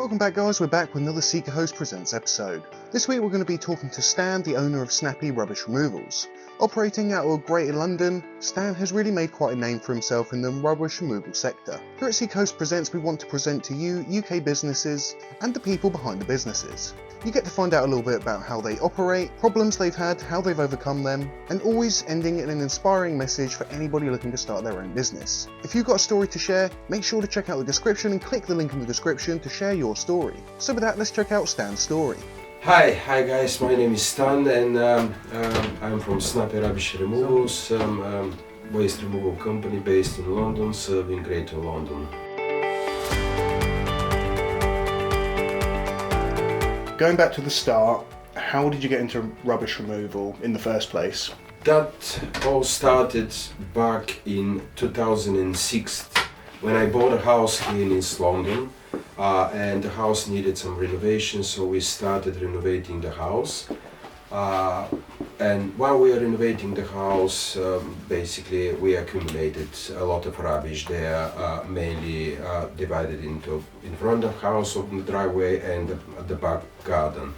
Welcome back guys, we're back with another SeekaHost Presents episode. This week we're going to be talking to Stan, the owner of Snappy Rubbish Removals. Operating out of Greater London, Stan has really made quite a name for himself in the rubbish removal sector. Here at SeekaHost Presents we want to present to you UK businesses and the people behind the businesses. You get to find out a little bit about how they operate, problems they've had, how they've overcome them, and always ending in an inspiring message for anybody looking to start their own business. If you've got a story to share, make sure to check out the description and click the link in the description to share your story. So with that, let's check out Stan's story. Hi guys, my name is Stan and I'm from Snappy Rubbish Removals, waste removal company based in London, serving Greater London. Going back to the start, how did you get into rubbish removal in the first place? That all started back in 2006 when I bought a house here in East London. And the house needed some renovation, so we started renovating the house. And while we were renovating the house, basically we accumulated a lot of rubbish there, mainly divided into in front of the house, open the driveway, and at the back garden.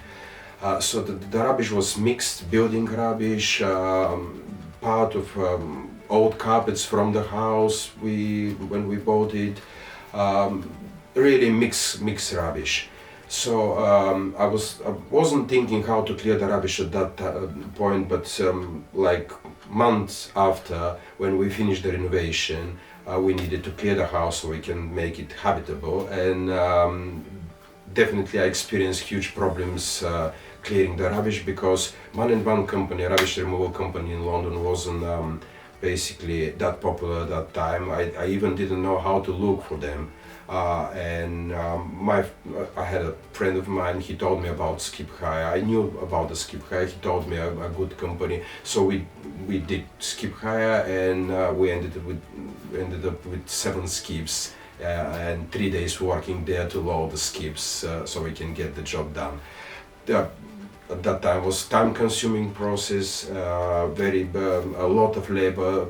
So the rubbish was mixed, building rubbish, part of old carpets from the house when we bought it. Really mix rubbish. So I wasn't thinking how to clear the rubbish at that point, but like months after, when we finished the renovation, we needed to clear the house so we can make it habitable, and definitely I experienced huge problems clearing the rubbish because one company, a rubbish removal company in London, wasn't basically that popular at that time. I even didn't know how to look for them. I had a friend of mine, he told me about Skip Hire. I knew about the Skip Hire, he told me a good company. So we did Skip Hire, and we ended up with 7 skips and 3 days working there to load the skips so we can get the job done. At that time was time-consuming process, a lot of labor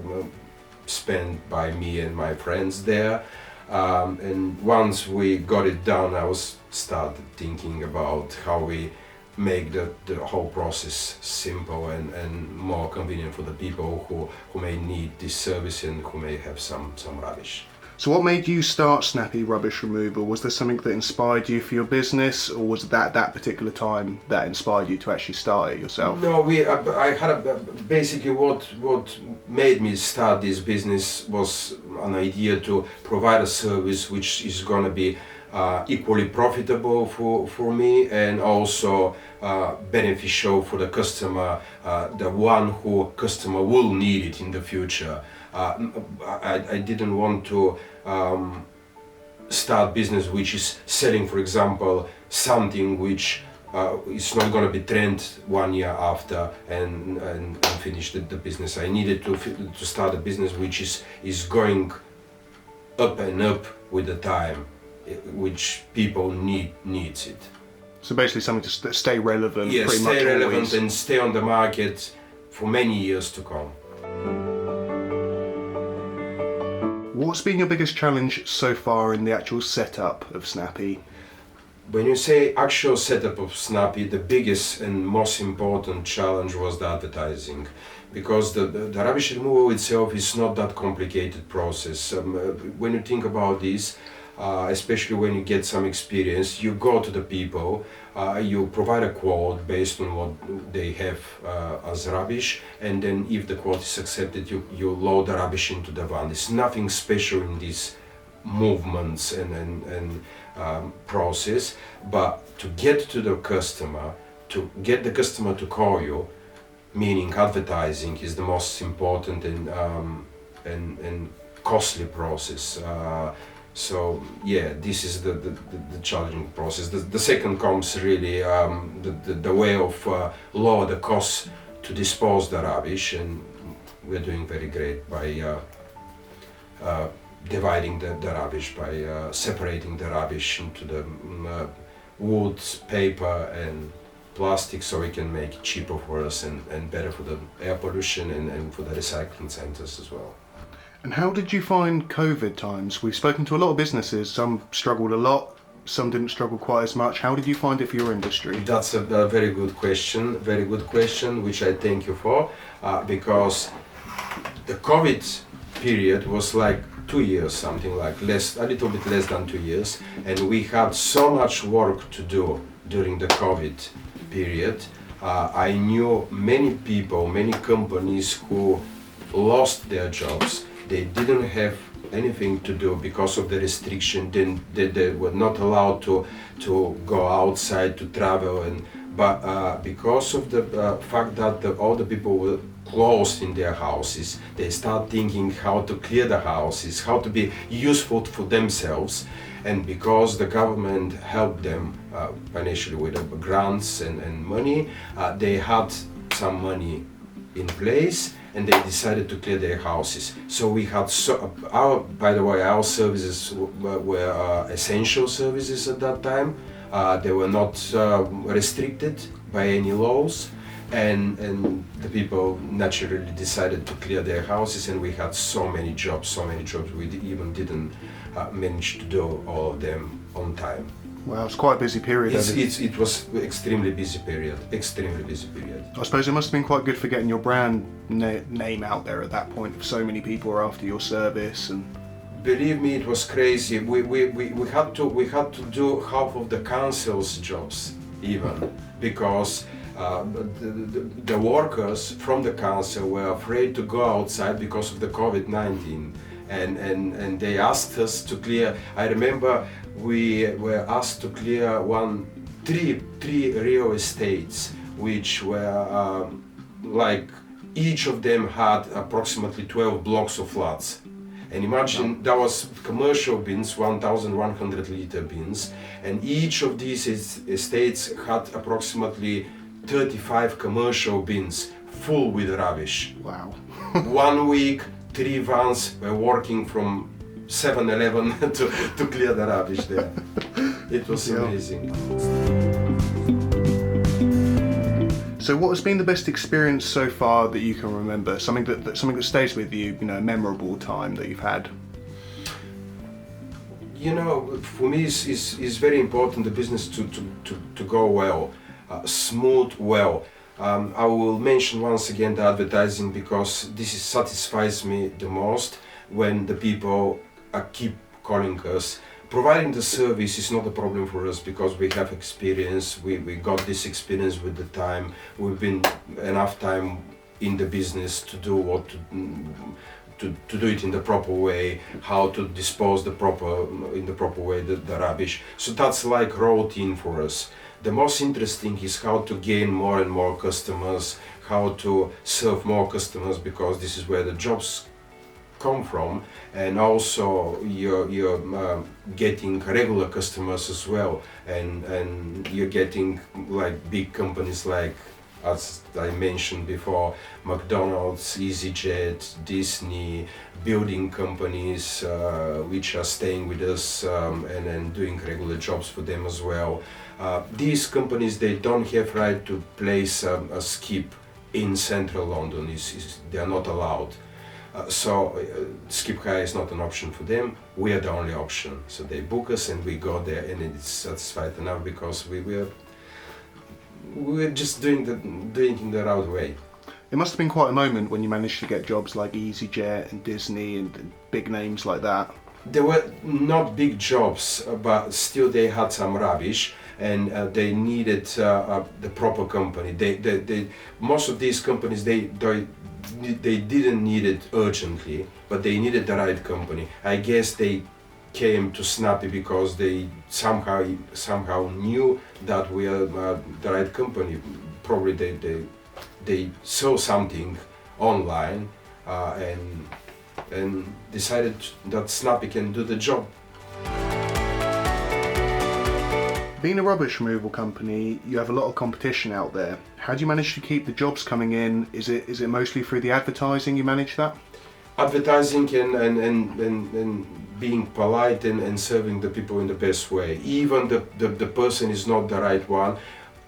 spent by me and my friends there. And once we got it done, I started thinking about how we make the whole process simple and more convenient for the people who may need this service and who may have some rubbish. So what made you start Snappy Rubbish Removal? Was there something that inspired you for your business, or was that particular time that inspired you to actually start it yourself? No, I had basically what made me start this business was an idea to provide a service which is going to be equally profitable for me and also beneficial for the customer, the one who customer will need it in the future. I didn't want to start business which is selling, for example, something which is not going to be trend 1 year after and finish the business. I needed to start a business which is going up and up with the time, which people needs it. So basically something to stay relevant. Yeah, pretty stay much relevant always. And stay on the market for many years to come. What's been your biggest challenge so far in the actual setup of Snappy? When you say actual setup of Snappy, the biggest and most important challenge was the advertising, because the rubbish removal itself is not that complicated process. When you think about this, especially when you get some experience, you go to the people, you provide a quote based on what they have as rubbish, and then if the quote is accepted, you load the rubbish into the van. There's nothing special in these movements and process, but to get to the customer, to get the customer to call you, meaning advertising, is the most important and costly process. So yeah, this is the challenging process. The second comes really the way of lower the cost to dispose the rubbish, and we're doing very great by dividing the rubbish, by separating the rubbish into the wood, paper and plastic, so we can make it cheaper for us and better for the air pollution and for the recycling centers as well. And how did you find COVID times? We've spoken to a lot of businesses, some struggled a lot, some didn't struggle quite as much. How did you find it for your industry? That's a very good question, which I thank you for, because the COVID period was like 2 years, something like a little bit less than 2 years, and we had so much work to do during the COVID period. I knew many people, many companies who lost their jobs. They didn't have anything to do because of the restriction. They were not allowed to go outside to travel, but because of the fact that all the people were closed in their houses, they start thinking how to clear the houses, how to be useful for themselves. And because the government helped them financially with grants and money, they had some money in place, and they decided to clear their houses. So we had our services were essential services at that time. They were not restricted by any laws, and the people naturally decided to clear their houses, and we had so many jobs we even didn't manage to do all of them on time. Wow, it's quite a busy period. It was extremely busy period. I suppose it must have been quite good for getting your brand name out there at that point. If so many people were after your service, and believe me, it was crazy. We had to do half of the council's jobs even, because the workers from the council were afraid to go outside because of the COVID-19, and they asked us to clear. I remember we were asked to clear three real estates, which were like each of them had approximately 12 blocks of flats. And imagine that was commercial bins, 1,100 liter bins, and each of these estates had approximately 35 commercial bins full with rubbish. Wow. 1 week, 3 vans were working from 7-Eleven to clear the rubbish there. It was amazing. So what has been the best experience so far that you can remember? Something that stays with you, a memorable time that you've had? For me it's very important the business to go well, smooth well. I will mention once again the advertising, because this satisfies me the most when the people keep calling us. Providing the service is not a problem for us because we have experience. We got this experience with the time. We've been enough time in the business to do to do it in the proper way, how to dispose in the proper way the rubbish. So that's like routine for us. The most interesting is how to gain more and more customers, how to serve more customers, because this is where the jobs come from, and also you're getting regular customers as well, and you're getting like big companies like, as I mentioned before, McDonald's, EasyJet, Disney, building companies which are staying with us and doing regular jobs for them as well. These companies, they don't have right to place a skip in central London. They are not allowed. So skip hire is not an option for them. We are the only option. So they book us and we go there, and it's satisfied enough because we're just doing it in the right way. It must have been quite a moment when you managed to get jobs like EasyJet and Disney and big names like that. They were not big jobs, but still they had some rubbish, and they needed the proper company. They most of these companies they didn't need it urgently, but they needed the right company. I guess they came to Snappy because they somehow knew that we are the right company. Probably they saw something online and decided that Snappy can do the job. Being a rubbish removal company, you have a lot of competition out there. How do you manage to keep the jobs coming in? Is it mostly through the advertising you manage that? Advertising and being polite and serving the people in the best way. Even the person is not the right one,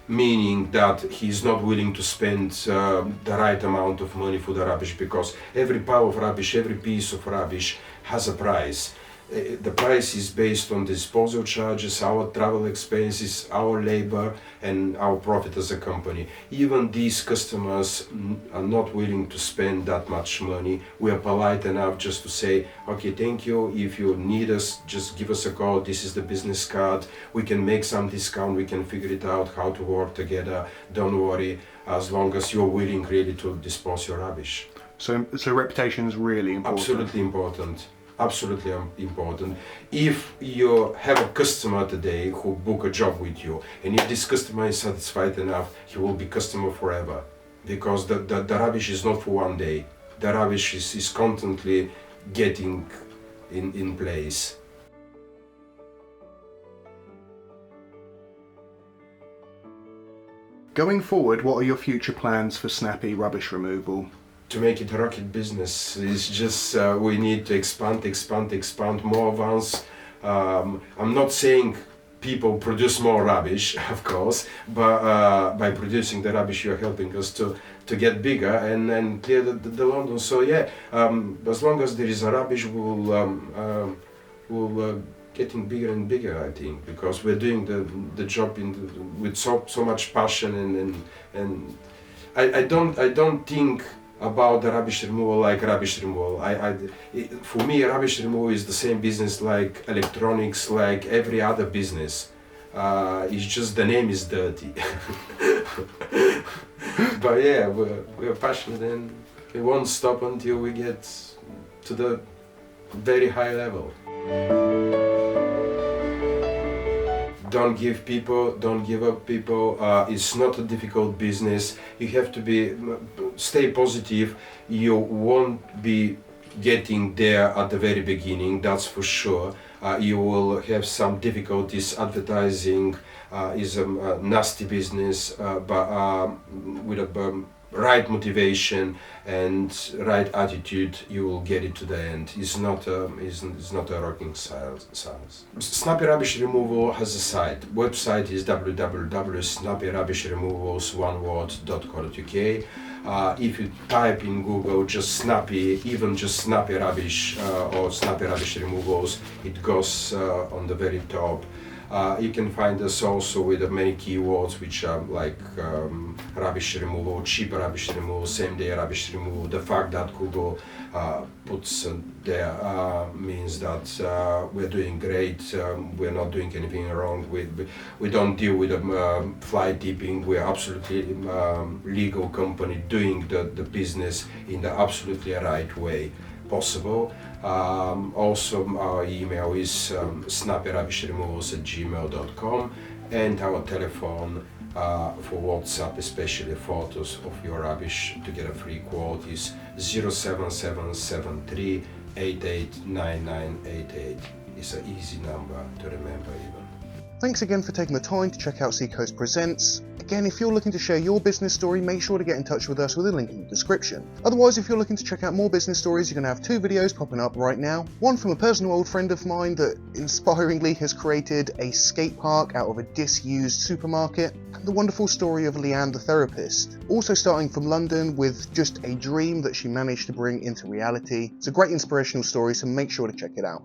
meaning that he's not willing to spend the right amount of money for the rubbish, because every pile of rubbish, every piece of rubbish has a price. The price is based on disposal charges, our travel expenses, our labor, and our profit as a company. Even these customers are not willing to spend that much money. We are polite enough just to say, okay, thank you. If you need us, just give us a call. This is the business card. We can make some discount. We can figure it out how to work together. Don't worry, as long as you're willing really to dispose your rubbish. So reputation is really important. Absolutely important. Absolutely important. If you have a customer today who book a job with you, and if this customer is satisfied enough, he will be customer forever, because the rubbish is not for one day. The rubbish is constantly getting in place. Going forward, what are your future plans for Snappy Rubbish Removal? To make it a rocket business, it's just we need to expand more vans. I'm not saying people produce more rubbish, of course, but by producing the rubbish, you're helping us to get bigger and clear the London. So yeah, as long as there is a rubbish, we'll getting bigger and bigger, I think, because we're doing the job with so much passion and I don't think about the rubbish removal like rubbish removal. For me, rubbish removal is the same business like electronics, like every other business. It's just the name is dirty. But yeah, we're passionate and we won't stop until we get to the very high level. Don't give up people. It's not a difficult business. You have to stay positive. You won't be getting there at the very beginning, that's for sure. You will have some difficulties. Advertising is a nasty business, but with a right motivation and right attitude, you will get it to the end. It's not a rocking science. Snappy Rubbish Removal has a site. Website is www.snappyrubishremovals.co.uk. If you type in Google just Snappy, even just Snappy Rubbish or Snappy Rubbish Removals, it goes on the very top. You can find us also with many keywords which are like rubbish removal, cheap rubbish removal, same-day rubbish removal. The fact that Google puts there means that we're doing great. We're not doing anything wrong. We don't deal with fly tipping. We're absolutely legal company doing the business in the absolutely right way possible. Also, our email is snappyrubishremovals@gmail.com, and our telephone for WhatsApp, especially photos of your rubbish, to get a free quote is 07773 889988. It's an easy number to remember even. Thanks again for taking the time to check out SeekaHost Presents. Again, if you're looking to share your business story, make sure to get in touch with us with a link in the description. Otherwise, if you're looking to check out more business stories, you're going to have two videos popping up right now. One from a personal old friend of mine that inspiringly has created a skate park out of a disused supermarket. And the wonderful story of Leanne the therapist. Also starting from London with just a dream that she managed to bring into reality. It's a great inspirational story, so make sure to check it out.